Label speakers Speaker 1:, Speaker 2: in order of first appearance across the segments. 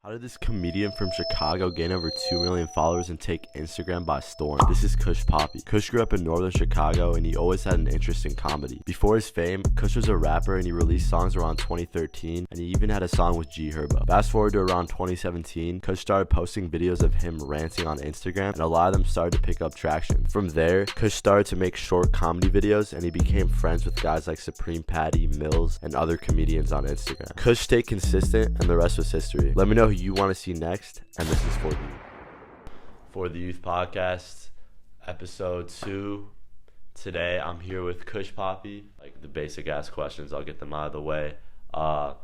Speaker 1: How did this comedian from Chicago gain over 2 million followers and take Instagram by storm? This is Kush Papi. Kush grew up in northern Chicago and he always had an interest in comedy. Before his fame, Kush was a rapper and he released songs around 2013 and he even had a song with G Herbo. Fast forward to around 2017, Kush started posting videos of him ranting on Instagram and a lot of them started to pick up traction. From there, Kush started to make short comedy videos and he became friends with guys like Supreme Patty, Mills, and other comedians on Instagram. Kush stayed consistent and the rest was history. Let me know who you want to see next, and this is For the Youth Podcast, episode 2. Today I'm here with Kush Papi. Like the basic ass questions, I'll get them out of the way. How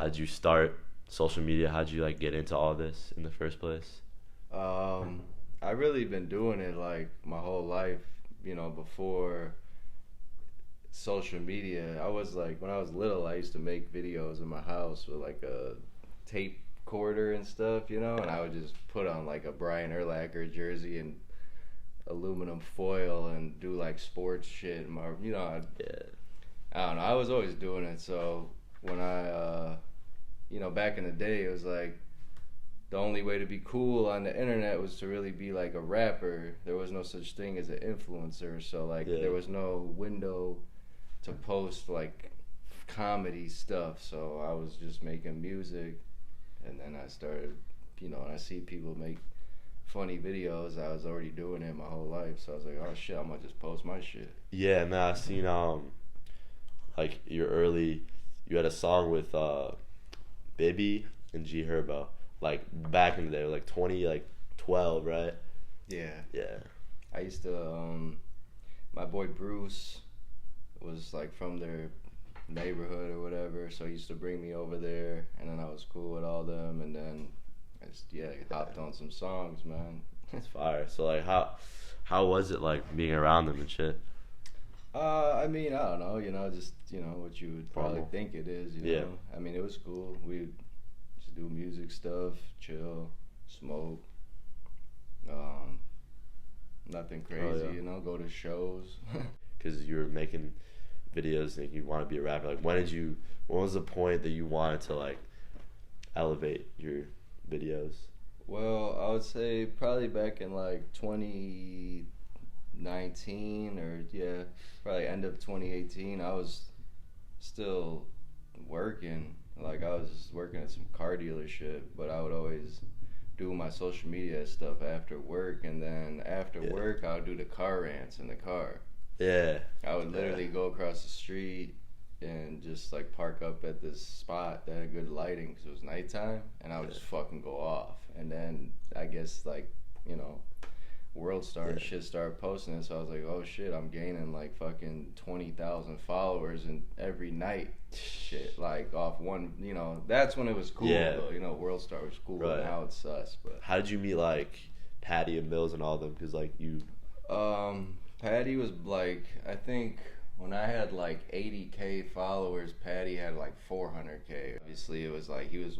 Speaker 1: did you start social media? How did you get into all this in the first place?
Speaker 2: I really been doing it like my whole life, before social media. I was like, when I was little, I used to make videos in my house with like a tape quarter and stuff, and I would just put on like a Brian Urlacher jersey and aluminum foil and do like sports shit. I don't know. I was always doing it. So when I, back in the day, it was like the only way to be cool on the internet was to really be like a rapper. There was no such thing as an influencer. So there was no window to post like comedy stuff. So I was just making music. And then I started, and I see people make funny videos. I was already doing it my whole life. So I was like, oh shit, I'm gonna just post my shit.
Speaker 1: Yeah, man, I seen you had a song with Bibby and G Herbo, like back in the day, like 2012, right?
Speaker 2: Yeah.
Speaker 1: Yeah.
Speaker 2: I used to my boy Bruce was like from their neighborhood or whatever, so he used to bring me over there, and then I was cool with all them, and then I just hopped on some songs, man.
Speaker 1: That's fire. So like how was it like being around them and shit?
Speaker 2: I mean, I don't know, just what you would probably think it is,
Speaker 1: Yeah.
Speaker 2: I mean, it was cool. We just do music stuff, chill, smoke, nothing crazy, go to shows.
Speaker 1: Because you were making videos and you want to be a rapper. Like when was the point that you wanted to elevate your videos?
Speaker 2: Well, I would say probably back in 2019 or probably end of 2018. I was still working. I was working at some car dealership, but I would always do my social media stuff after work, and then after work I would do the car rants in the car.
Speaker 1: Yeah.
Speaker 2: I would literally go across the street and just park up at this spot that had good lighting because it was nighttime, and I would just fucking go off. And then I guess WORLDSTAR and shit started posting it, so I was like, oh shit, I'm gaining fucking 20,000 followers and every night shit off one. That's when it was cool though. WORLDSTAR was cool. Right. Now it's sus. But
Speaker 1: how did you meet Patty and Mills and all of them? Because you.
Speaker 2: Patty was I think when I had 80K followers, Patty had 400K. Obviously, it was he was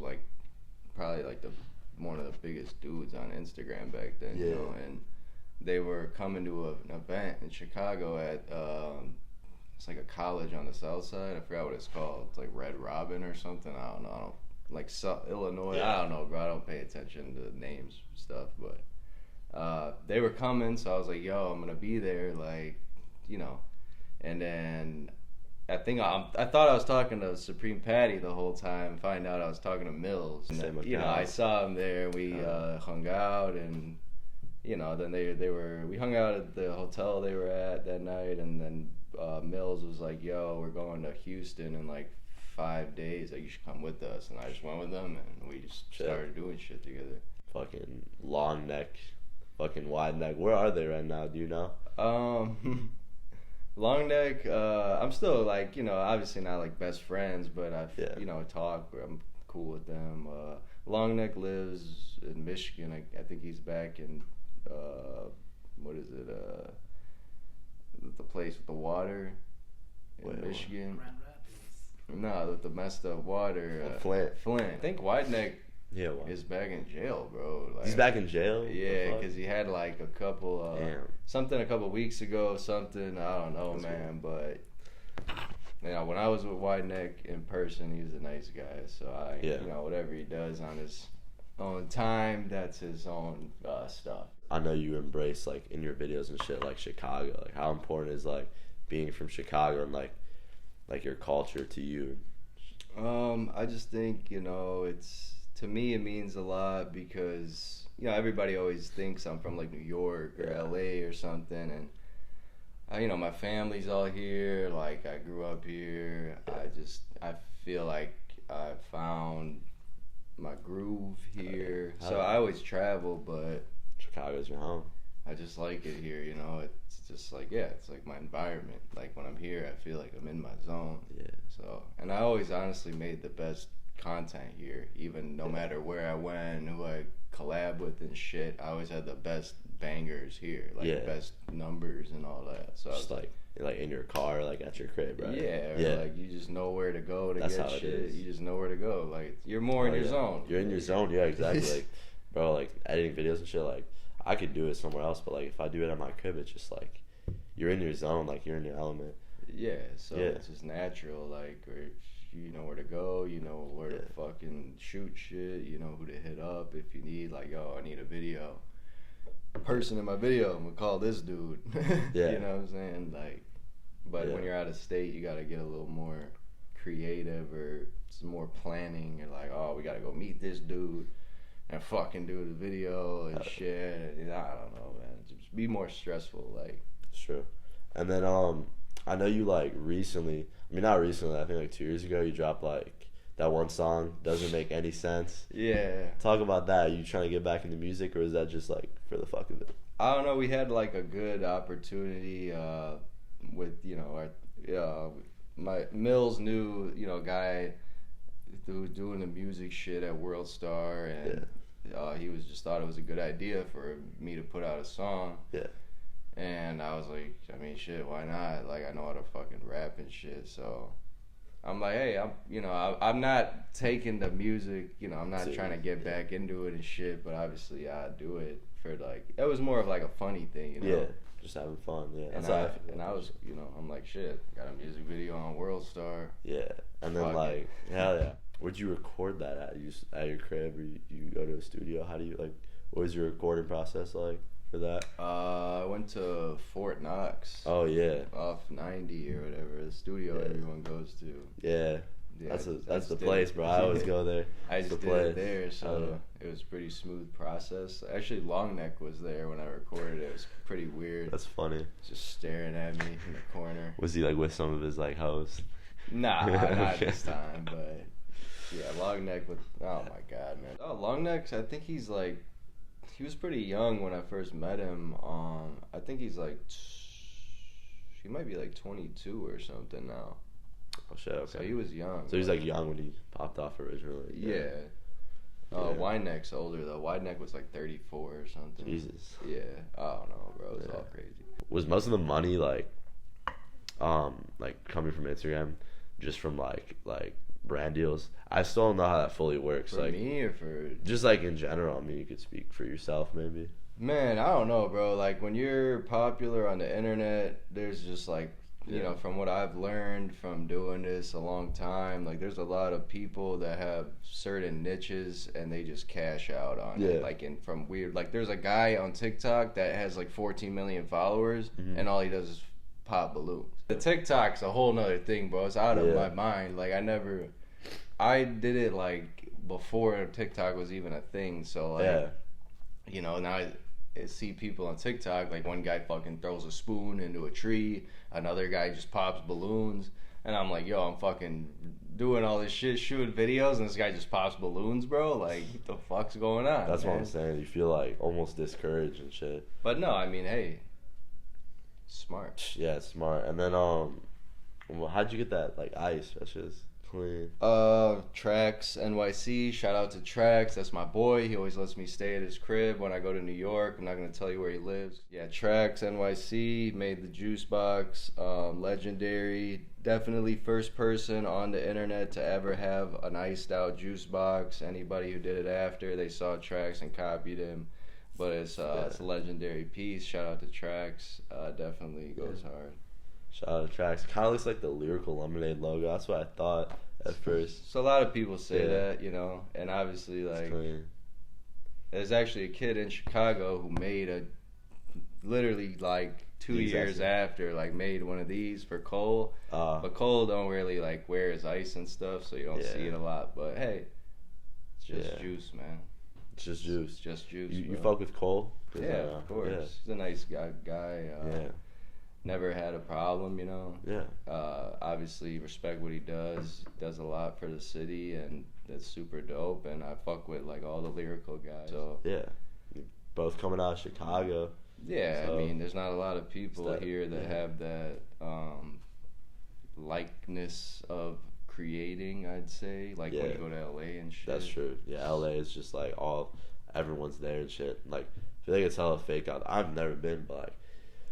Speaker 2: probably one of the biggest dudes on Instagram back then, and they were coming to an event in Chicago at it's a college on the south side. I forgot what it's called. It's Red Robin or something. I don't know. Illinois. Yeah. I don't know, bro. I don't pay attention to names stuff, but. They were coming, so I was like, yo, I'm gonna be there, and then I thought I was talking to Supreme Patty the whole time, find out I was talking to Mills, and then, I saw him there, we hung out, and then we hung out at the hotel they were at that night, and then Mills was like, yo, we're going to Houston in 5 days, you should come with us, and I just went with them, and we just started doing shit together.
Speaker 1: Fucking long neck. Fucking wide neck. Where are they right now? Do you know?
Speaker 2: Long neck. I'm still obviously not best friends, but I've talk. I'm cool with them. Long neck lives in Michigan. I think he's back in what is it? The place with the water in Michigan. No, the messed up water.
Speaker 1: Flint.
Speaker 2: I think wide neck.
Speaker 1: Yeah, well.
Speaker 2: He's back in jail, bro.
Speaker 1: He's back in jail?
Speaker 2: Yeah, because he had a couple, something a couple weeks ago, something, I don't know, man, but when I was with Wide Neck in person, he was a nice guy, so whatever he does on his own time. That's his own stuff.
Speaker 1: I know you embrace like in your videos and shit like Chicago. Like how important is like being from Chicago and like your culture to you?
Speaker 2: I just think, you know, it's, to me it means a lot because, you know, everybody always thinks I'm from like New York or LA or something, and you know, my family's all here, like I grew up here. I feel like I found my groove here. So I always travel, but
Speaker 1: Chicago's your home.
Speaker 2: I just like it here, you know. It's just like, yeah, it's like my environment. Like when I'm here, I feel like I'm in my zone.
Speaker 1: Yeah.
Speaker 2: So, and I always honestly made the best content here, even no matter where I went, who I collab with and shit. I always had the best bangers here, like best numbers and all that. So
Speaker 1: just like in your car, like at your crib, right?
Speaker 2: Yeah, like you just know where to go to get shit. You just know where to go. Like you're more in your zone.
Speaker 1: You're in your zone, yeah, exactly. Like, bro, like editing videos and shit, like I could do it somewhere else, but like if I do it at my crib, it's just like you're in your zone, like you're in your element.
Speaker 2: Yeah, so it's just natural, like you know where to go, you know where to fucking shoot shit, you know who to hit up if you need, like, yo, I need a video person in my video, I'm gonna call this dude.
Speaker 1: Yeah.
Speaker 2: You know what I'm saying? Like, but when you're out of state, you gotta get a little more creative or some more planning. You're like, oh, we gotta go meet this dude and fucking do the video and shit. And I don't know, man. Just be more stressful, like.
Speaker 1: It's true. And then I know you like recently, I mean not recently, I think like 2 years ago you dropped like that one song, Doesn't Make Any Sense.
Speaker 2: Yeah.
Speaker 1: Talk about that. Are you trying to get back into music, or is that just like for the fuck of it?
Speaker 2: I don't know. We had like a good opportunity with, you know, my Mills knew, you know, guy who was doing the music shit at WORLDSTAR, and he was just thought it was a good idea for me to put out a song.
Speaker 1: Yeah.
Speaker 2: And I was like, I mean, shit, why not? Like, I know how to fucking rap and shit, so I'm like, hey, I'm not taking the music, you know, I'm not trying to get back into it and shit, but obviously I do it for like, it was more of like a funny thing, you know?
Speaker 1: Yeah, just having fun, yeah.
Speaker 2: And I was, you know, I'm like, shit, got a music video on WORLDSTAR.
Speaker 1: Yeah, and then like, hell yeah. Where'd you record that at? You just at your crib, or you go to a studio? How do you, like, what was your recording process like for that?
Speaker 2: I went to Fort Knox.
Speaker 1: Oh yeah.
Speaker 2: Off 90 or whatever, the studio everyone goes to.
Speaker 1: Yeah. That's the place, bro. I always go there.
Speaker 2: I just did it there, so it was a pretty smooth process. Actually, Long Neck was there when I recorded it. It was pretty weird.
Speaker 1: That's funny.
Speaker 2: Just staring at me in the corner.
Speaker 1: Was he like with some of his like hosts?
Speaker 2: Nah, not this time, but yeah, Long Neck with, oh my god, man. Oh, Long Neck, I think he's like, he was pretty young when I first met him. I think he's like, he might be like 22 or something now.
Speaker 1: Oh shit, okay.
Speaker 2: So he was young.
Speaker 1: So he was like young when he popped off originally.
Speaker 2: Yeah. Wide Neck's older though. Wide Neck was like 34 or something.
Speaker 1: Jesus.
Speaker 2: Yeah. I don't know, bro. It's all crazy.
Speaker 1: Was most of the money like coming from Instagram, just from like brand deals? I still don't know how that fully works.
Speaker 2: For
Speaker 1: like
Speaker 2: me or for
Speaker 1: just like in general? I mean, you could speak for yourself maybe.
Speaker 2: Man, I don't know, bro. Like when you're popular on the internet, there's just like, you know, from what I've learned from doing this a long time, like there's a lot of people that have certain niches and they just cash out on it. Like from weird, like there's a guy on TikTok that has like 14 million followers and all he does is pop balloons. The TikTok's a whole nother thing, bro. It's out of my mind. Like I did it like before TikTok was even a thing. So like, you know, now I see people on TikTok, like one guy fucking throws a spoon into a tree, another guy just pops balloons, and I'm like, yo, I'm fucking doing all this shit, shooting videos, and this guy just pops balloons, bro. Like, what the fuck's going on?
Speaker 1: That's what I'm saying. You feel like almost discouraged and shit.
Speaker 2: But no, I mean, hey, smart.
Speaker 1: Yeah, it's smart. And then how'd you get that like ice? That's just clean.
Speaker 2: Trax NYC, shout out to Trax, that's my boy. He always lets me stay at his crib when I go to New York. I'm not gonna tell you where he lives. Yeah, Trax NYC made the juice box. Legendary, definitely first person on the internet to ever have an iced out juice box. Anybody who did it after, they saw Trax and copied him. But it's a legendary piece. Shout out to Trax. Definitely goes hard.
Speaker 1: Shout out to Trax. Kind of looks like the Lyrical Lemonade logo. That's what I thought at first.
Speaker 2: So a lot of people say that, you know, and obviously like There's actually a kid in Chicago who made a literally like 2 years after, like, made one of these for Cole. But Cole don't really like wear his ice and stuff, so you don't see it a lot. But hey, it's just juice, man.
Speaker 1: It's just juice.
Speaker 2: It's just juice.
Speaker 1: You fuck with Cole?
Speaker 2: Yeah, of course. Yeah. He's a nice guy. Never had a problem, you know.
Speaker 1: Yeah.
Speaker 2: Obviously, respect what he does. Does a lot for the city, and that's super dope. And I fuck with like all the lyrical guys. So
Speaker 1: yeah, both coming out of Chicago.
Speaker 2: Yeah, so, I mean, there's not a lot of people here that have that likeness of creating. I'd say, like when you go to LA and shit.
Speaker 1: That's true. Yeah, LA is just like everyone's there and shit. Like, I feel like it's hella fake out. I've never been, but like,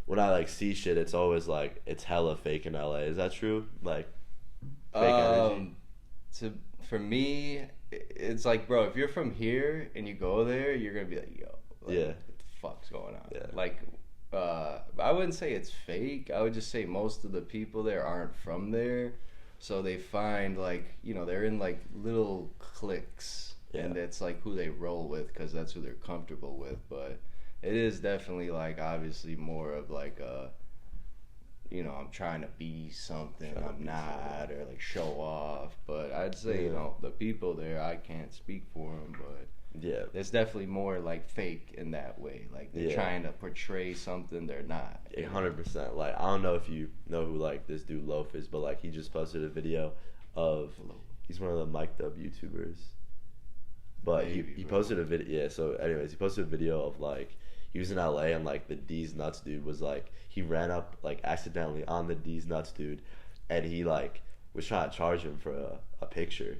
Speaker 1: when I like see shit, it's always like it's hella fake in LA. Is that true? Like fake energy.
Speaker 2: For me, it's like, bro, if you're from here and you go there, you're gonna be like, yo, like, what the fuck's going on? Yeah. Like, I wouldn't say it's fake. I would just say most of the people there aren't from there, so they find like, you know, they're in like little cliques, and that's like who they roll with because that's who they're comfortable with, but. It is definitely like obviously more of like a, you know, I'm trying to be something I'm not, or like show off. But I'd say you know the people there, I can't speak for them, but it's definitely more like fake in that way. Like they're trying to portray something they're not.
Speaker 1: 100%. Like, I don't know if you know who like this dude Loaf is, but like he just posted a video of he's one of the mic'd up YouTubers. But he posted a video. Yeah. So anyways, he posted a video of like. He was in LA and like the D's Nuts dude was like he ran up like accidentally on the D's Nuts dude, and he like was trying to charge him for a picture,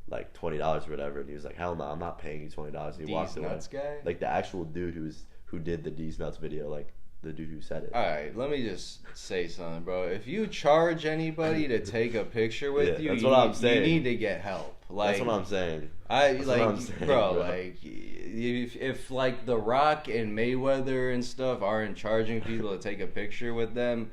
Speaker 1: like $20 or whatever, and he was like, hell no, I'm not paying you $20. And he walked away. Nuts guy? Like the actual dude who did the D's Nuts video, like the dude who said it.
Speaker 2: All right, let me just say something, bro. If you charge anybody to take a picture with you, you need to get help. Like,
Speaker 1: that's what I'm saying.
Speaker 2: Bro, like if like The Rock and Mayweather and stuff aren't charging people to take a picture with them,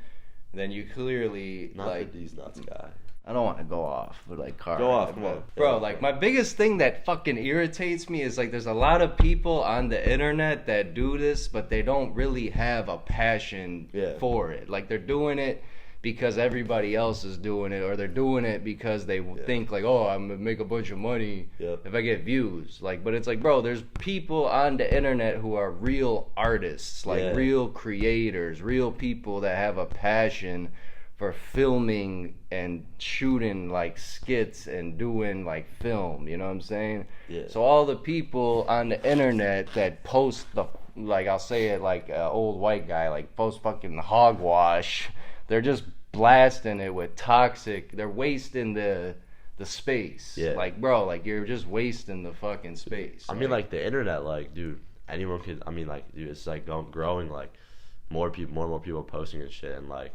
Speaker 2: then you clearly
Speaker 1: not
Speaker 2: like
Speaker 1: the D's Nuts guy.
Speaker 2: I don't want to go off, but like,
Speaker 1: go off, come on,
Speaker 2: bro. Like, my biggest thing that fucking irritates me is like, there's a lot of people on the internet that do this, but they don't really have a passion for it. Like, they're doing it because everybody else is doing it, or they're doing it because they think like, oh, I'm gonna make a bunch of money if I get views. Like, but it's like, bro, there's people on the internet who are real artists, like real creators, real people that have a passion for filming and shooting like skits and doing like film, you know what I'm saying? Yeah. So all the people on the internet that post the, like, I'll say it like an old white guy, like post fucking hogwash, they're just blasting it with toxic, they're wasting the space. Yeah. Like, bro, like you're just wasting the fucking space.
Speaker 1: I mean, like the internet, like, dude, anyone could, I mean, like, dude, it's like growing, like more and more people posting and shit, and like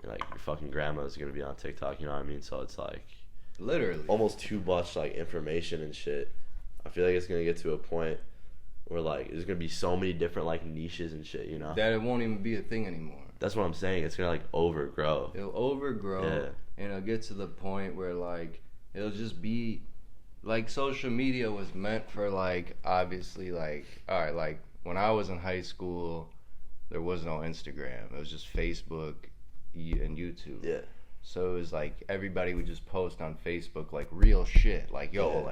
Speaker 1: your fucking grandma's gonna be on TikTok, you know what I mean? So it's like
Speaker 2: literally
Speaker 1: almost too much like information and shit. I feel like it's gonna get to a point where like there's gonna be so many different like niches and shit, you know,
Speaker 2: that it won't even be a thing anymore.
Speaker 1: That's what I'm saying. It's gonna like overgrow.
Speaker 2: It'll overgrow, and it'll get to the point where like it'll just be like social media was meant for like, obviously, like, all right, like when I was in high school, there was no Instagram. It was just Facebook and YouTube. Yeah. So it was like everybody would just post on Facebook like real shit, like yo,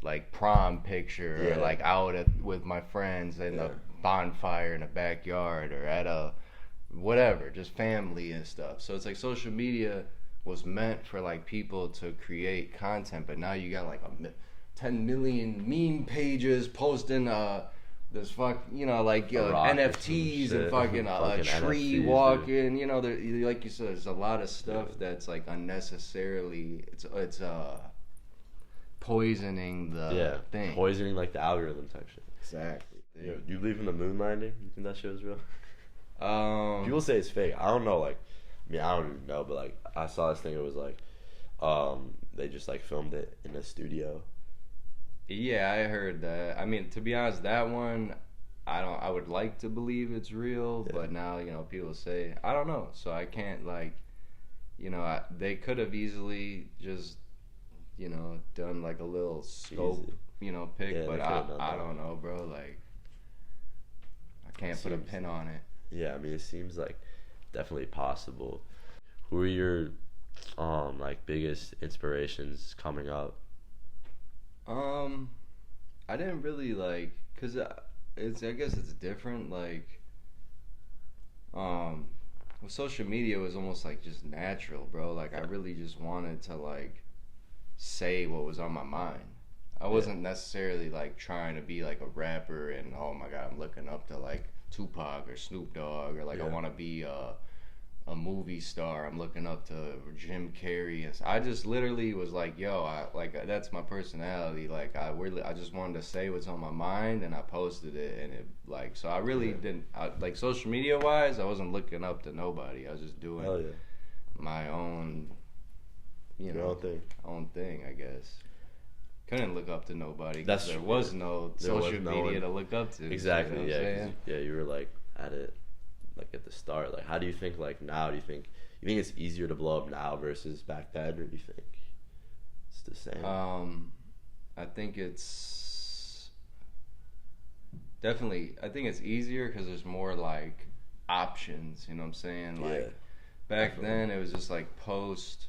Speaker 2: like prom picture, or like out with my friends in a bonfire in a backyard, or at a whatever, just family and stuff. So it's like social media was meant for like people to create content, but now you got like 10 million meme pages posting this you know, like NFTs and fucking a tree NFTs, walking, dude. You know, like you said, there's a lot of stuff that's like unnecessarily, it's poisoning the thing.
Speaker 1: Poisoning like the algorithm type shit.
Speaker 2: Exactly.
Speaker 1: Yo, do you believe in the moon landing? You think that shit was real? People say it's fake. I don't know, like, I mean, I don't even know, but like I saw this thing, it was like they just like filmed it in a studio.
Speaker 2: Yeah, I heard that. I mean, to be honest, that one, I would like to believe it's real, but now, you know, people say, I don't know, so I can't, like, you know, they could have easily just, you know, done like a little scope,
Speaker 1: Easy.
Speaker 2: you know, pick.
Speaker 1: Yeah,
Speaker 2: But
Speaker 1: they could've done
Speaker 2: I
Speaker 1: that.
Speaker 2: don't know, bro. Like, I can't put a
Speaker 1: Seems-
Speaker 2: pin on it.
Speaker 1: Yeah, I mean, it seems like definitely possible. Who are your like biggest inspirations coming up?
Speaker 2: I didn't really like, cause it's, I guess it's different. Like, with social media, it was almost like just natural, bro. Like, I really just wanted to like say what was on my mind. I wasn't necessarily like trying to be like a rapper and, oh my god, I'm looking up to like Tupac or Snoop Dogg, or like I want to be a movie star. I'm looking up to Jim Carrey. And I just literally was like, yo, that's my personality. Like, I just wanted to say what's on my mind, and I posted it, and it like, so I really didn't like, social media wise, I wasn't looking up to nobody. I was just doing my own, you know, own thing, I guess. Couldn't look up to nobody.
Speaker 1: That's
Speaker 2: there was no social media to look up to.
Speaker 1: Exactly.
Speaker 2: You know what I'm saying?
Speaker 1: Yeah, you were like at it, like at the start. Like, how do you think like now? Do you think it's easier to blow up now versus back then, or do you think it's the same?
Speaker 2: I think it's definitely. I think it's easier because there's more like options. You know what I'm saying? Like back then, it was just like post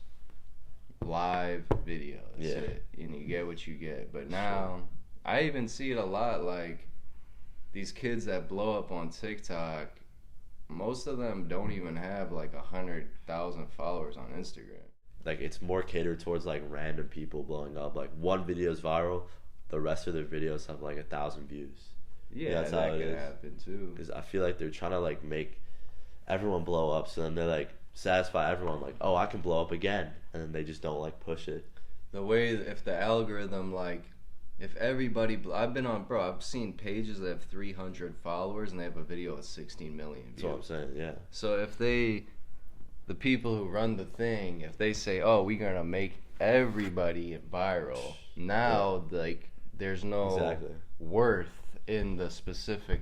Speaker 2: live video. That's it. And you get what you get. But now, I even see it a lot. Like, these kids that blow up on TikTok, most of them don't even have like 100,000 followers on Instagram.
Speaker 1: Like, it's more catered towards like random people blowing up. Like, one video is viral, the rest of their videos have like 1,000 views.
Speaker 2: Yeah, that's that could happen too.
Speaker 1: Because I feel like they're trying to like make everyone blow up, so then they're like satisfy everyone, like, oh, I can blow up again, and then they just don't like push it.
Speaker 2: The way, if the algorithm, like, if everybody, I've seen pages that have 300 followers and they have a video of 16 million views.
Speaker 1: That's what I'm saying. Yeah.
Speaker 2: So if the people who run the thing, if they say, oh, we're gonna make everybody viral, now like there's no worth in the specific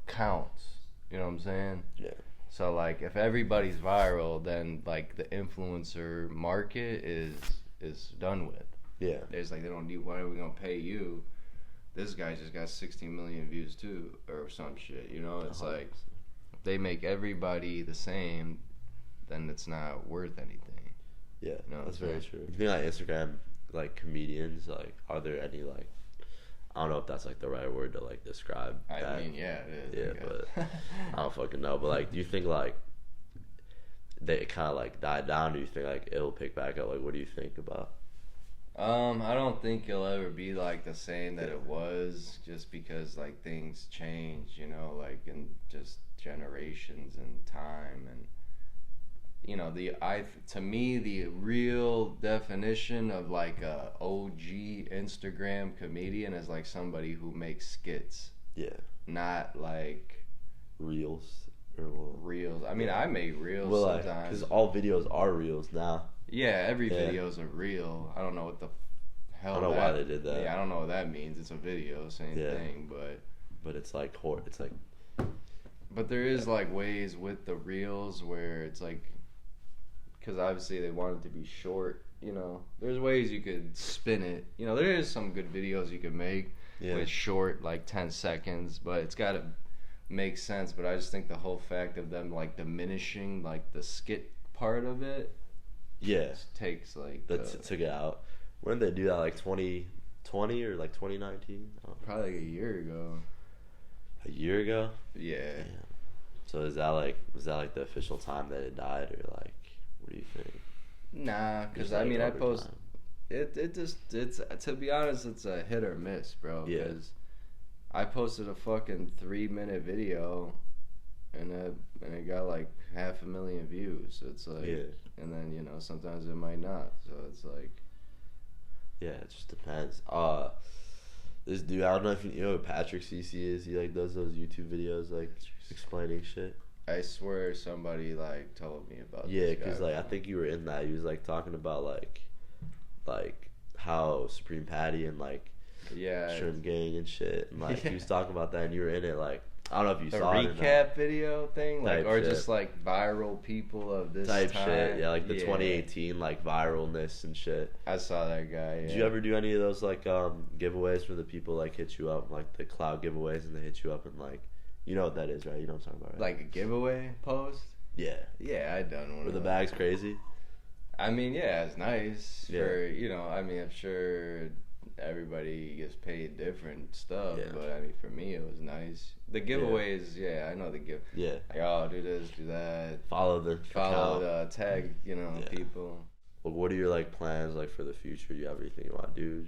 Speaker 2: counts. You know what I'm saying?
Speaker 1: Yeah. So
Speaker 2: like, if everybody's viral, then like the influencer market is done with.
Speaker 1: Yeah.
Speaker 2: There's like, they don't need, why are we gonna pay you? This guy just got 16 million views too, or some shit. You know, it's 100%. Like, if they make everybody the same, then it's not worth anything.
Speaker 1: Yeah,
Speaker 2: you know,
Speaker 1: that's very true. You think like Instagram, like comedians, like, are there any like, I don't know if that's like the right word to like describe that.
Speaker 2: I mean, yeah, it is.
Speaker 1: Yeah, but I don't fucking know. But like, do you think like they kind of like died down? Do you think like it'll pick back up? Like, what do you think about?
Speaker 2: I don't think it'll ever be like the same that it was, just because like things change, you know, like in just generations and time. And you know, to me, the real definition of like a OG Instagram comedian is like somebody who makes skits. Yeah. Not like
Speaker 1: reels.
Speaker 2: Reels. I mean, I make reels sometimes.
Speaker 1: Because all videos are reels now.
Speaker 2: Yeah, every video's a reel. I don't know what the hell.
Speaker 1: I don't know why they did that.
Speaker 2: Yeah, I don't know what that means. It's a video, same thing,
Speaker 1: but it's like it's like.
Speaker 2: But there is like ways with the reels where it's like, because obviously they want it to be short. You know, there's ways you could spin it. You know, there is some good videos you could make with short, like 10 seconds, but it's got to make sense. But I just think the whole fact of them like diminishing like the skit part of it. Yeah, takes like
Speaker 1: took it out. When did they do that? Like 2020 or like 2019?
Speaker 2: Probably like a year ago.
Speaker 1: A year ago?
Speaker 2: Yeah.
Speaker 1: So was that like the official time that it died, or like, what do you think?
Speaker 2: Nah, because I mean, I post it's to be honest, it's a hit or miss, bro. Because I posted a fucking 3-minute video, and it got like 500,000 views. So it's like, and then you know sometimes it might not. So it's like,
Speaker 1: it just depends. This dude, I don't know if you know who Patrick CC is. He like does those YouTube videos like explaining shit.
Speaker 2: I swear somebody like told me about.
Speaker 1: Yeah, because like I think you were in that. He was like talking about like how Supreme Patty and like Shrimp Gang and shit. And like he was talking about that, and you were in it. Like I don't know if you
Speaker 2: a
Speaker 1: saw it or not.
Speaker 2: recap video thing, like,
Speaker 1: Type
Speaker 2: or
Speaker 1: shit.
Speaker 2: just like viral people of this
Speaker 1: Type
Speaker 2: time.
Speaker 1: shit, yeah, like the 2018 like viralness and shit.
Speaker 2: I saw that guy. Yeah.
Speaker 1: Did you ever do any of those like giveaways where the people like hit you up, like the cloud giveaways, and they hit you up and like, you know what that is, right? You know what I'm talking about, right?
Speaker 2: Like a giveaway post?
Speaker 1: Yeah.
Speaker 2: Yeah, I done one.
Speaker 1: Were
Speaker 2: of
Speaker 1: the
Speaker 2: those.
Speaker 1: bags crazy?
Speaker 2: I mean, yeah, it's nice
Speaker 1: Yeah.
Speaker 2: for, you know, I mean, I'm sure everybody gets paid different stuff,
Speaker 1: Yeah.
Speaker 2: but I mean, for me, it was nice. The giveaways, yeah, I know the give.
Speaker 1: Yeah.
Speaker 2: Like, oh, do this, do that.
Speaker 1: Follow the
Speaker 2: Follow,
Speaker 1: account.
Speaker 2: tag, you know,
Speaker 1: Yeah.
Speaker 2: people.
Speaker 1: Well, what are your like plans like for the future? Do you have anything you want to do?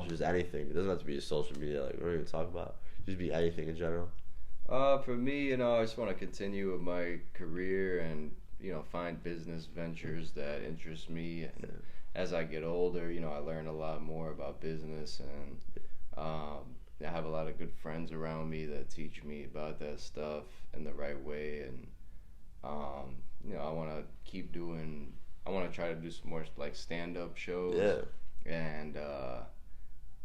Speaker 1: Just anything. It doesn't have to be social media. Like, what are we gonna talk about? Just be anything in general.
Speaker 2: For me, you know, I just want to continue with my career and, you know, find business ventures that interest me. And as I get older, you know, I learn a lot more about business, and I have a lot of good friends around me that teach me about that stuff in the right way. And, you know, I want to keep doing, I want to try to do some more like stand-up shows.
Speaker 1: Yeah.
Speaker 2: And,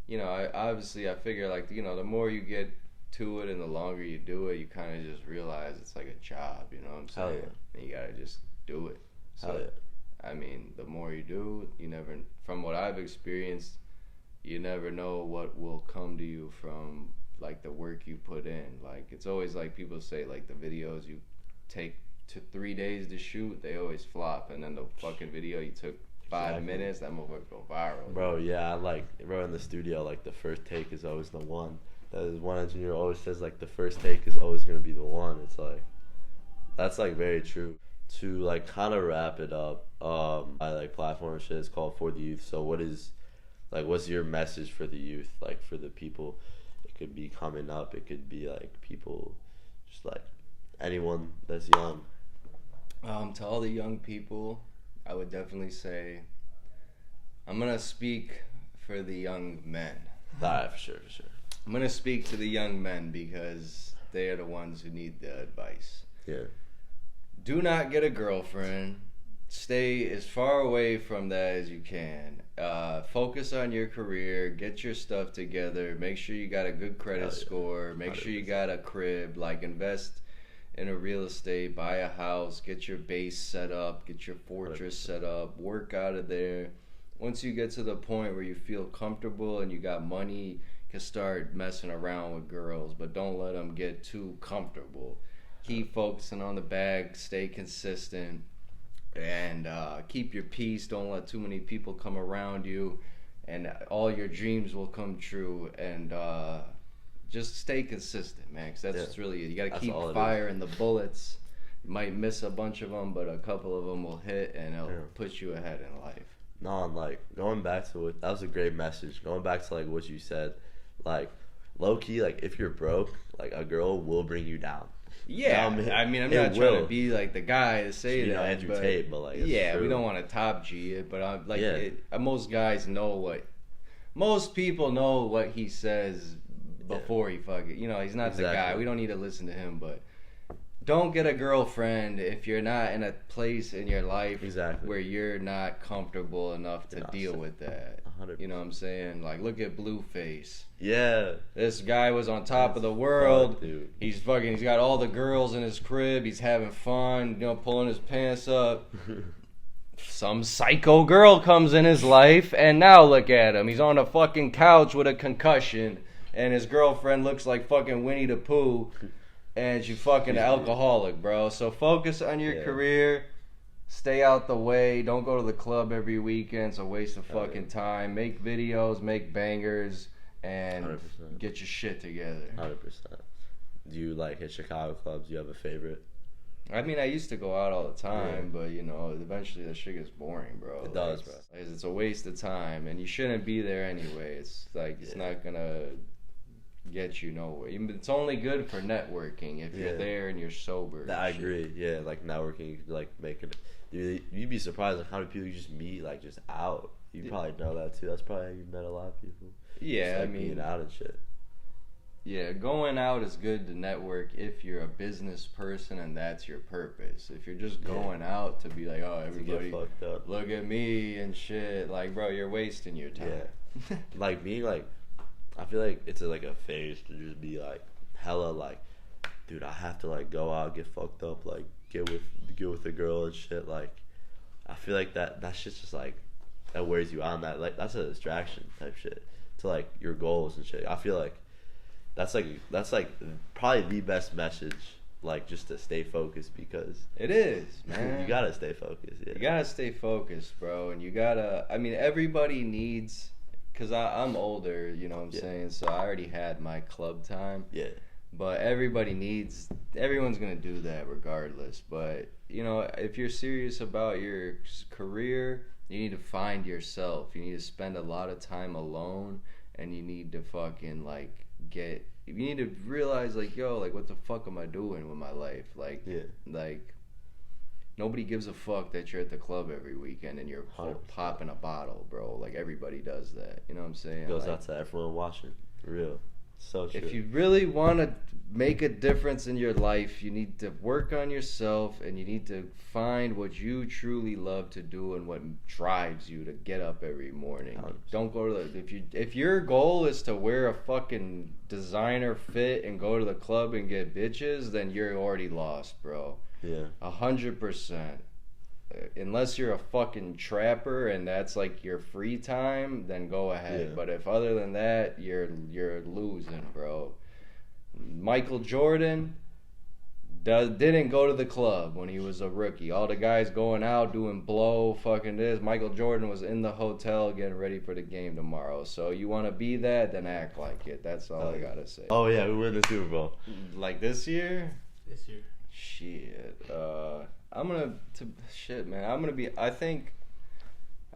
Speaker 2: you know, I figure like, you know, the more you get to it and the longer you do it, you kind of just realize it's like a job, you know what I'm saying?
Speaker 1: Hell yeah.
Speaker 2: And you gotta just do it. So,
Speaker 1: Hell yeah.
Speaker 2: I mean, the more you do, you never, from what I've experienced, you never know what will come to you from like the work you put in. Like, it's always like people say, like, the videos you take to 3 days to shoot, they always flop, and then the fucking video you took 5 minutes, that motherfucker go viral.
Speaker 1: Bro, yeah, bro, in the studio, like the first take is always the one. That is one engineer always says like the first take is always gonna be the one. It's like, that's like very true. To like kind of wrap it up, my like platform and shit is called For the Youth. So what's your message for the youth? Like for the people, it could be coming up, it could be like people, just like anyone that's young.
Speaker 2: To all the young people, I would definitely say, I'm gonna speak for the young men.
Speaker 1: Alright, for sure.
Speaker 2: I'm gonna speak to the young men because they are the ones who need the advice.
Speaker 1: Yeah.
Speaker 2: Do not get a girlfriend. Stay as far away from that as you can. Focus on your career. Get your stuff together. Make sure you got a good credit score. Make sure you got a crib. Like, invest in a real estate. Buy a house. Get your base set up. Get your fortress set up. Work out of there. Once you get to the point where you feel comfortable and you got money, you can start messing around with girls, but don't let them get too comfortable. Keep focusing on the bag. Stay consistent. And keep your peace. Don't let too many people come around you, and all your dreams will come true. And just stay consistent, man, because that's what's really, you got to keep firing the bullets. You might miss a bunch of them, but a couple of them will hit, and it'll put you ahead in life.
Speaker 1: No, and like going back to it, that was a great message. Going back to like what you said, like low key, like if you're broke, like a girl will bring you down.
Speaker 2: Yeah, I mean, I'm not trying to be like the guy to say that. You know,
Speaker 1: Andrew Tate, but like,
Speaker 2: yeah,
Speaker 1: true.
Speaker 2: We don't want to top G it, but I'm like, most guys know what, most people know what he says before he fuck it. You know, he's not the guy. We don't need to listen to him, but don't get a girlfriend if you're not in a place in your life where you're not comfortable enough to deal with that. 100%. You know what I'm saying? Like, look at BLUEFACE.
Speaker 1: Yeah.
Speaker 2: This guy was on top of the world.
Speaker 1: Dude.
Speaker 2: He's got all the girls in his crib. He's having fun, you know, pulling his pants up. Some psycho girl comes in his life, and now look at him. He's on a fucking couch with a concussion, and his girlfriend looks like fucking Winnie the Pooh. And you fucking alcoholic, bro. So focus on your career. Stay out the way. Don't go to the club every weekend. It's a waste of fucking time. Make videos, make bangers, and
Speaker 1: 100%.
Speaker 2: get your shit together.
Speaker 1: 100%. Do you like hit Chicago clubs? Do you have a favorite?
Speaker 2: I mean, I used to go out all the time, but you know, eventually that shit gets boring, bro.
Speaker 1: It does, bro.
Speaker 2: It's a waste of time, and you shouldn't be there anyway. It's like it's not gonna get you nowhere. It's only good for networking if you're there and you're sober.
Speaker 1: I agree. Yeah, like networking, like making it. Dude, you'd be surprised like how many people you just meet like just out. You probably know that too. That's probably how you met a lot of people.
Speaker 2: Yeah,
Speaker 1: just, like,
Speaker 2: I mean,
Speaker 1: being out and shit.
Speaker 2: Yeah, going out is good to network if you're a business person and that's your purpose. If you're just going out to be like, oh, everybody
Speaker 1: fucked up.
Speaker 2: Look at me and shit, like, bro, you're wasting your time.
Speaker 1: Yeah. Like me, like I feel like it's like a phase to just be like hella like, dude, I have to like go out, get fucked up, like get with a girl and shit. Like, I feel like that shit's just like, that wears you on. That like, that's a distraction type shit to like your goals and shit. I feel like that's like probably the best message, like just to stay focused, because
Speaker 2: it is, man.
Speaker 1: You gotta stay focused. Yeah.
Speaker 2: You gotta stay focused, bro, and you gotta. I mean, everybody needs. Cause I'm older, you know what I'm saying. So I already had my club time.
Speaker 1: Yeah.
Speaker 2: But everyone's gonna do that regardless. But you know, if you're serious about your career, you need to find yourself. You need to spend a lot of time alone, and you need to fucking like you need to realize like, yo, like what the fuck am I doing with my life? Like, like nobody gives a fuck that you're at the club every weekend and you're 100%. Popping a bottle, bro. Like everybody does that. You know what I'm saying?
Speaker 1: Goes
Speaker 2: like,
Speaker 1: out to everyone watching. For real. So true.
Speaker 2: If you really want to make a difference in your life, you need to work on yourself, and you need to find what you truly love to do and what drives you to get up every morning. 100%. Don't go to if your goal is to wear a fucking designer fit and go to the club and get bitches, then you're already lost, bro.
Speaker 1: Yeah.
Speaker 2: 100%. Unless you're a fucking trapper and that's like your free time, then go ahead. Yeah. But if other than that, you're losing, bro. Michael Jordan didn't go to the club when he was a rookie. All the guys going out doing blow, fucking this. Michael Jordan was in the hotel getting ready for the game tomorrow. So you want to be that, then act like it. That's all I gotta say.
Speaker 1: Oh yeah, we win the Super Bowl.
Speaker 2: Like this year?
Speaker 3: This year.
Speaker 2: Shit. I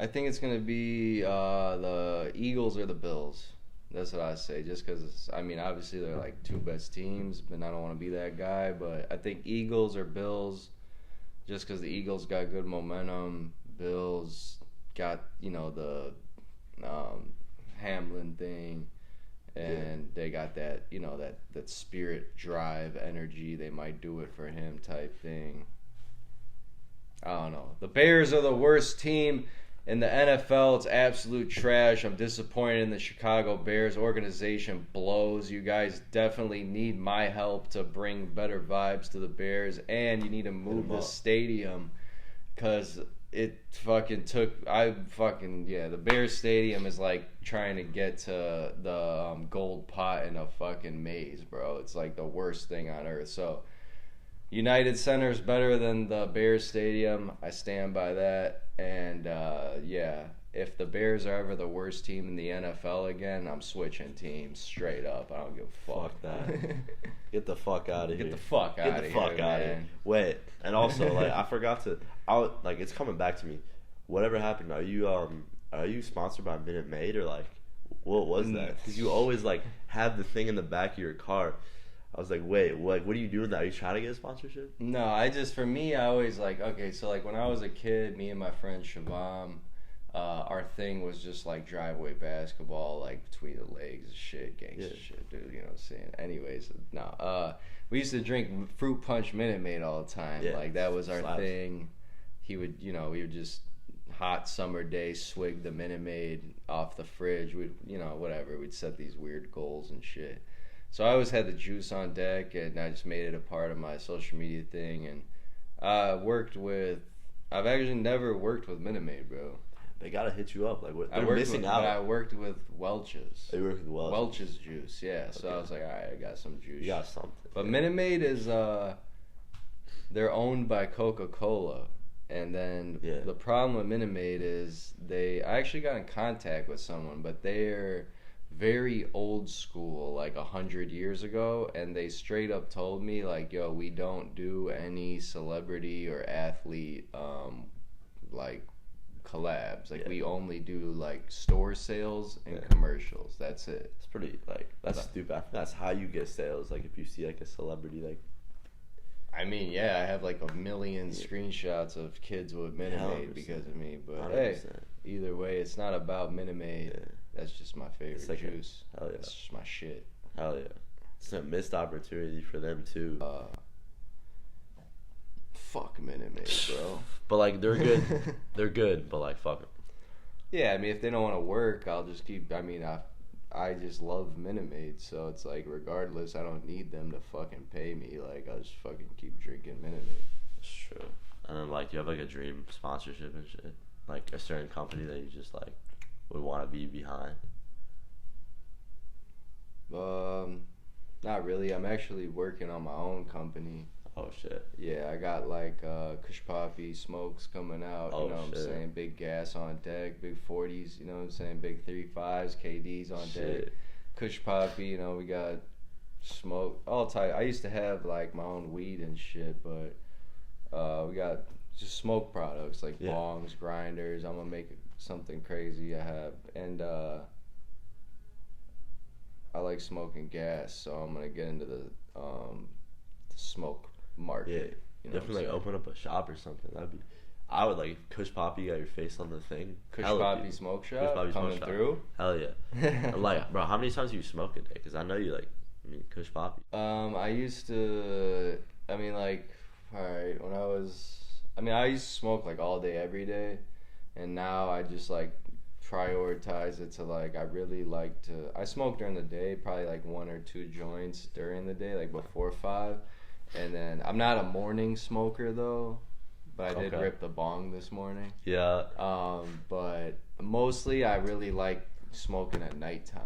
Speaker 2: think it's gonna be the Eagles or the Bills. That's what I say. Just because I mean, obviously they're like two best teams, but I don't want to be that guy. But I think Eagles or Bills, just because the Eagles got good momentum, Bills got the Hamlin thing. And they got that, that spirit, drive, energy. They might do it for him type thing. I don't know. The Bears are the worst team in the NFL. It's absolute trash. I'm disappointed in the Chicago Bears. Organization blows. You guys definitely need my help to bring better vibes to the Bears. And you need to move the stadium because it fucking the Bears Stadium is like trying to get to the gold pot in a fucking maze, bro. It's like the worst thing on earth. So United Center is better than the Bears Stadium. I stand by that. And if the Bears are ever the worst team in the NFL again, I'm switching teams straight up. I don't give a fuck.
Speaker 1: Fuck that. Get the fuck out of here.
Speaker 2: Get the fuck out of here.
Speaker 1: Wait, and also like I forgot to. It's coming back to me. Whatever happened? Are you sponsored by Minute Maid or like what was that? Because you always like have the thing in the back of your car. I was like, wait, what are you doing now? Are you trying to get a sponsorship?
Speaker 2: No, I always like, okay, so like when I was a kid, me and my friend Shabam, our thing was just like driveway basketball, like between the legs and shit, gangsta shit, dude, you know what I'm saying? Anyways, no, we used to drink Fruit Punch Minute Maid all the time. Yeah, like that was our thing. We would just hot summer day swig the Minute Maid off the fridge. We'd, whatever, we'd set these weird goals and shit. So I always had the juice on deck, and I just made it a part of my social media thing. And I've actually never worked with Minute Maid, bro.
Speaker 1: They gotta hit you up. Like what? They're missing out.
Speaker 2: I worked with Welch's.
Speaker 1: You worked with Welch's.
Speaker 2: Welch's juice, yeah. So I was like, all right, I got some juice.
Speaker 1: You got something.
Speaker 2: But Minute Maid is they're owned by Coca-Cola, and then the problem with Minute Maid is I actually got in contact with someone, but they're very old school, like 100 years ago, and they straight up told me like, yo, we don't do any celebrity or athlete like collabs. Like we only do like store sales and commercials. That's it.
Speaker 1: It's pretty that's stupid. I think that's how you get sales. Like if you see like a celebrity, like
Speaker 2: I mean, I have like 1 million screenshots of kids with Minute Maid because of me. But 100%. Hey, either way, it's not about Minute Maid. Yeah. That's just my favorite juice.
Speaker 1: Hell yeah.
Speaker 2: That's just my shit.
Speaker 1: Hell yeah. It's a missed opportunity for them too.
Speaker 2: Fuck Minute Maid, bro.
Speaker 1: But like they're good. They're good, but like fuck them.
Speaker 2: Yeah, I mean if they don't want to work, I'll just keep. I mean I just love Minute Maid, so it's like regardless, I don't need them to fucking pay me. Like I'll just fucking keep drinking Minute Maid.
Speaker 1: That's true. And then like, you have like a dream sponsorship and shit, like a certain company that you just like would want to be behind.
Speaker 2: Not really. I'm actually working on my own company.
Speaker 1: Oh shit.
Speaker 2: Yeah, I got like Kush Papi smokes coming out.
Speaker 1: Oh,
Speaker 2: you know what I'm
Speaker 1: shit.
Speaker 2: saying? Big gas on deck, big 40s. You know what I'm saying? Big 35s, KDs on deck.
Speaker 1: Shit.
Speaker 2: Kush Papi. You know, we got smoke all type. I used to have like my own weed and shit, but we got just smoke products like
Speaker 1: Yeah.
Speaker 2: bongs, grinders. I'm gonna make something crazy. I like smoking gas, so I'm gonna get into the smoke market.
Speaker 1: Yeah.
Speaker 2: You know what I'm
Speaker 1: Definitely like
Speaker 2: saying?
Speaker 1: open up a shop or something. That'd be. I would like Kush Papi, got your face on the thing.
Speaker 2: Kush
Speaker 1: Hella
Speaker 2: Papi
Speaker 1: people.
Speaker 2: smoke
Speaker 1: Kush
Speaker 2: shop
Speaker 1: Papi
Speaker 2: coming
Speaker 1: smoke shop.
Speaker 2: through.
Speaker 1: Hell yeah. And like, bro, how many times do you smoke a day? Because I know you like, I mean, Kush Papi.
Speaker 2: I used to. I mean, like, all right. I used to smoke like all day, every day, and now I just like prioritize it to like I really like to. I smoke during the day, probably like 1 or 2 joints during the day, like before 5, and then I'm not a morning smoker though, but I did
Speaker 1: Okay.
Speaker 2: rip the bong this morning.
Speaker 1: Yeah.
Speaker 2: But mostly I really like smoking at nighttime.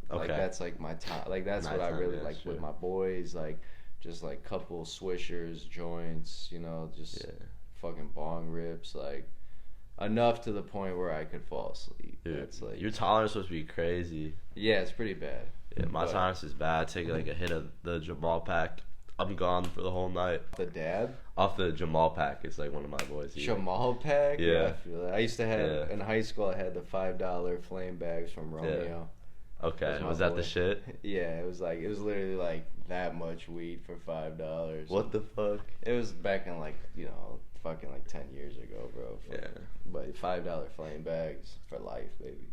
Speaker 2: Like
Speaker 1: Okay.
Speaker 2: that's like my time. Like that's what I
Speaker 1: Nighttime,
Speaker 2: really
Speaker 1: yeah,
Speaker 2: like
Speaker 1: sure.
Speaker 2: with my boys. Like just like couple swishers, joints. You know, just
Speaker 1: Yeah.
Speaker 2: fucking bong rips. Like enough to the point where I could fall asleep.
Speaker 1: Dude,
Speaker 2: That's like
Speaker 1: your tolerance must be crazy.
Speaker 2: yeah, it's pretty bad.
Speaker 1: Yeah, my
Speaker 2: But-
Speaker 1: tolerance is bad. I take like a hit of the Jamal pack. I'm gone for the whole night.
Speaker 2: The dab,
Speaker 1: Off the Jamal pack, it's like one of my boys. He, like,
Speaker 2: Jamal pack.
Speaker 1: Yeah.
Speaker 2: I feel that. I used to have
Speaker 1: Yeah.
Speaker 2: in high school. I had the $5 flame bags from Romeo.
Speaker 1: okay,
Speaker 2: That's my
Speaker 1: was that
Speaker 2: boy.
Speaker 1: the shit?
Speaker 2: Yeah, it was literally like that much weed for $5.
Speaker 1: What the fuck?
Speaker 2: It was back in like, you know, fucking like 10 years ago, bro.
Speaker 1: Yeah.
Speaker 2: But $5 flame bags for life, baby.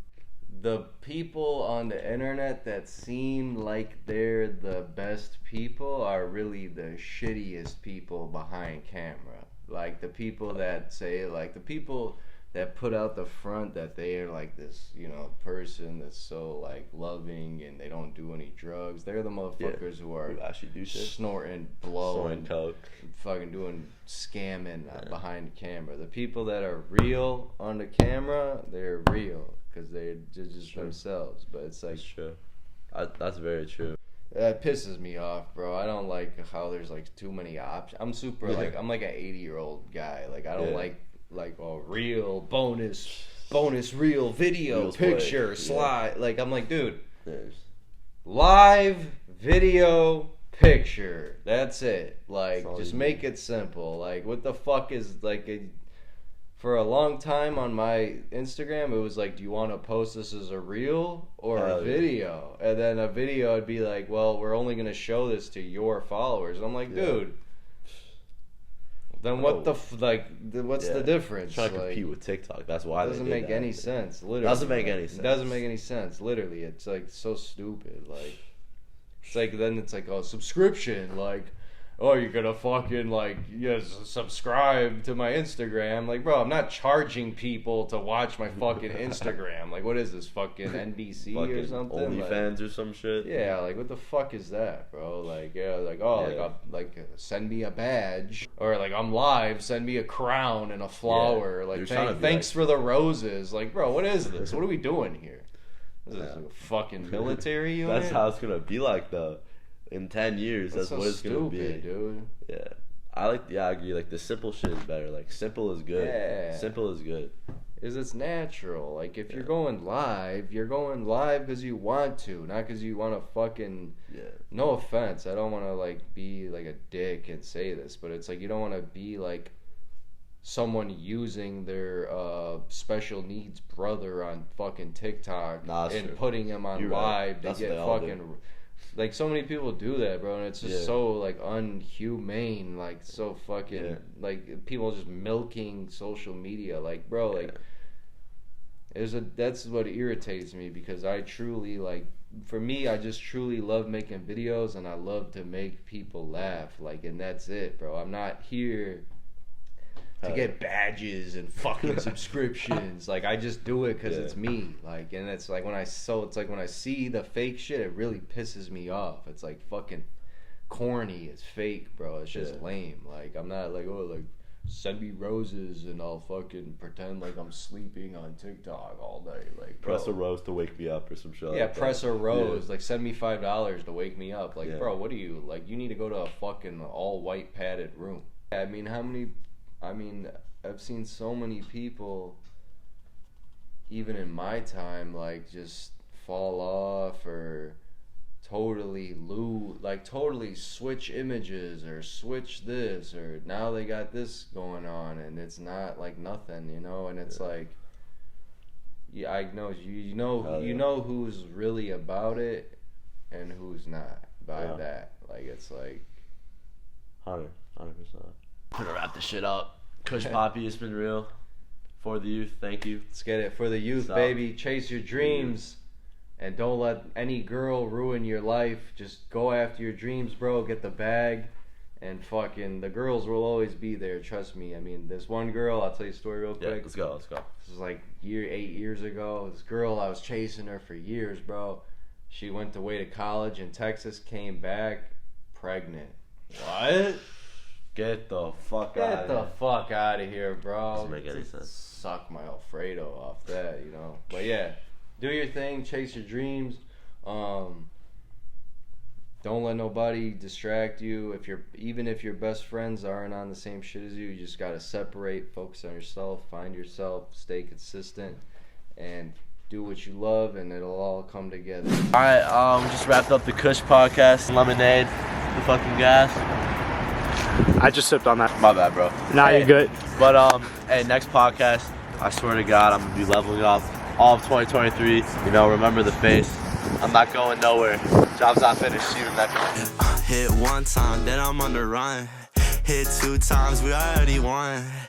Speaker 2: The people on the internet that seem like they're the best people are really the shittiest people behind camera. Like the people that say, like the people that put out the front that they are like this, you know, person that's so like loving and they don't do any drugs. They're the motherfuckers who are
Speaker 1: You actually do shit.
Speaker 2: snorting, blowing,
Speaker 1: Snorting coke.
Speaker 2: fucking doing scamming behind the camera. The people that are real on the camera, they're real because they're just
Speaker 1: Sure.
Speaker 2: themselves. But it's like
Speaker 1: That's true. That's very true.
Speaker 2: that pisses me off, bro. I don't like how there's like too many options. I'm super
Speaker 1: Yeah.
Speaker 2: like I'm like an 80-year-old guy. Like I don't
Speaker 1: Yeah.
Speaker 2: like a real bonus real video
Speaker 1: Real
Speaker 2: picture
Speaker 1: play.
Speaker 2: slide. Like I'm like, dude,
Speaker 1: There's
Speaker 2: live video picture. That's it. Like,
Speaker 1: That's all
Speaker 2: just
Speaker 1: you
Speaker 2: make
Speaker 1: need.
Speaker 2: it simple. Like, what the fuck is like for a long time on my Instagram, it was like, do you want to post this as a reel or
Speaker 1: Hell
Speaker 2: a
Speaker 1: yeah.
Speaker 2: video? And then a video would be like, well, we're only gonna show this to your followers. And I'm like,
Speaker 1: Yeah.
Speaker 2: dude. Then what the what's
Speaker 1: Yeah.
Speaker 2: the difference?
Speaker 1: trying to
Speaker 2: Like,
Speaker 1: compete with TikTok. That's why
Speaker 2: it doesn't
Speaker 1: they did
Speaker 2: make
Speaker 1: that.
Speaker 2: any sense. Literally,
Speaker 1: Doesn't make
Speaker 2: like,
Speaker 1: any
Speaker 2: It
Speaker 1: sense.
Speaker 2: doesn't make any sense. Literally, it's like so stupid. Like, it's like then it's like, oh, subscription. Like, oh, you're gonna fucking like subscribe to my Instagram. Like, bro, I'm not charging people to watch my fucking Instagram. Like, what is this fucking NBC or
Speaker 1: Fucking
Speaker 2: something? Like,
Speaker 1: OnlyFans or some shit.
Speaker 2: yeah, like what the fuck is that, bro? Like, yeah, like oh,
Speaker 1: Yeah.
Speaker 2: send me a badge, or like I'm live, send me a crown and a flower.
Speaker 1: Yeah.
Speaker 2: Like,
Speaker 1: You're trying to be
Speaker 2: thanks for the roses. Like, bro, what is this? What are we doing here? Is this
Speaker 1: Yeah.
Speaker 2: a fucking military unit?
Speaker 1: That's how it's gonna be like though. In 10 years, that's
Speaker 2: so
Speaker 1: what it's gonna be.
Speaker 2: stupid, dude.
Speaker 1: Yeah. I agree. Like the simple shit is better. Like simple is good.
Speaker 2: Yeah.
Speaker 1: Simple is good.
Speaker 2: Is it's natural. Like if you're going live because you want to, not because you want to fucking.
Speaker 1: Yeah.
Speaker 2: No offense, I don't want to like be like a dick and say this, but it's like you don't want to be like someone using their special needs brother on fucking TikTok
Speaker 1: Nah, that's
Speaker 2: and
Speaker 1: true.
Speaker 2: putting him on
Speaker 1: You're right.
Speaker 2: live to
Speaker 1: That's what
Speaker 2: get
Speaker 1: they all
Speaker 2: fucking. Like so many people do that, bro, and it's just
Speaker 1: Yeah.
Speaker 2: so like unhumane, like so fucking
Speaker 1: Yeah.
Speaker 2: like people just milking social media, like bro, like that's what irritates me because I truly like for me I just truly love making videos and I love to make people laugh, like, and that's it, bro. I'm not here to get badges and fucking subscriptions. Like, I just do it because it's me. Like, and it's like when I see the fake shit, it really pisses me off. It's like fucking corny. It's fake, bro. It's just lame. Like, I'm not like, oh, like, send me roses and I'll fucking pretend like I'm sleeping on TikTok all day. Like, bro,
Speaker 1: press a rose to wake me up or some shit.
Speaker 2: Yeah,
Speaker 1: like
Speaker 2: press
Speaker 1: that.
Speaker 2: a rose. Like, send me $5 to wake me up. Like, bro, what are you like? You need to go to a fucking all white padded room. I mean, I've seen so many people, even in my time, like, just fall off or totally switch images or switch this, or now they got this going on and it's not like nothing, you know. And it's like, I know you know who's really about it and who's not by that. Like, it's like
Speaker 1: 100%. Gonna wrap this shit up. Kush Papi, it's been real. For the youth, thank you.
Speaker 2: Let's get it. For the youth, baby. Chase your dreams. And don't let any girl ruin your life. Just go after your dreams, bro. Get the bag. And fucking, the girls will always be there. Trust me. I mean, there's one girl, I'll tell you a story real quick.
Speaker 1: Let's go.
Speaker 2: This was like 8 years ago. This girl, I was chasing her for years, bro. She went away to college in Texas, came back, pregnant. What?
Speaker 1: Get the fuck
Speaker 2: out of here, bro.
Speaker 1: Doesn't make any sense.
Speaker 2: Suck my Alfredo off that, you know. But yeah, do your thing, chase your dreams. Don't let nobody distract you. Even if your best friends aren't on the same shit as you, you just gotta separate, focus on yourself, find yourself, stay consistent, and do what you love, and it'll all come together.
Speaker 1: All right, just wrapped up the Kush podcast. Lemonade, the fucking gas.
Speaker 3: I just sipped on that.
Speaker 1: My bad, bro.
Speaker 3: Nah, you're good.
Speaker 1: But hey, next podcast, I swear to God, I'm gonna be leveling up all of 2023. You know, remember the face. I'm not going nowhere. Job's not finished. See you next.
Speaker 4: Hit one time, then I'm on the run. Hit 2 times, we already won.